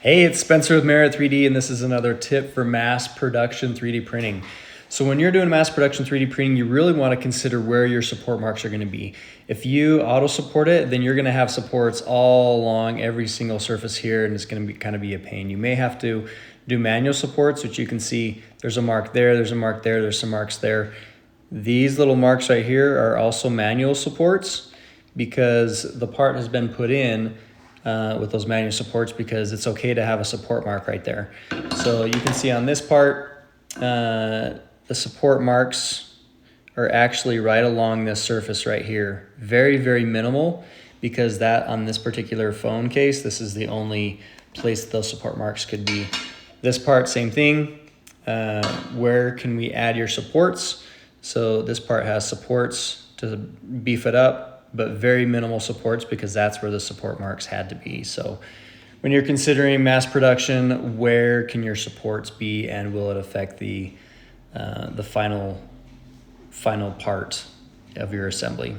Hey, it's Spencer with Merit 3D, and this is another tip for mass production 3D printing. So when you're doing mass production 3D printing, you really want to consider where your support marks are going to be. If you auto support it, then you're going to have supports all along every single surface here, and it's going to be kind of be a pain. You may have to do manual supports, which you can see there's a mark there, there's a mark there, there's some marks there. These little marks right here are also manual supports because the part has been put in with those manual supports because it's okay to have a support mark right there. So you can see on this part, the support marks are actually right along this surface right here. Very, very minimal because that on this particular phone case, this is the only place those support marks could be. This part, same thing. Where can we add your supports? So this part has supports to beef it up, but very minimal supports because that's where the support marks had to be. So when you're considering mass production, where can your supports be and will it affect the final part of your assembly?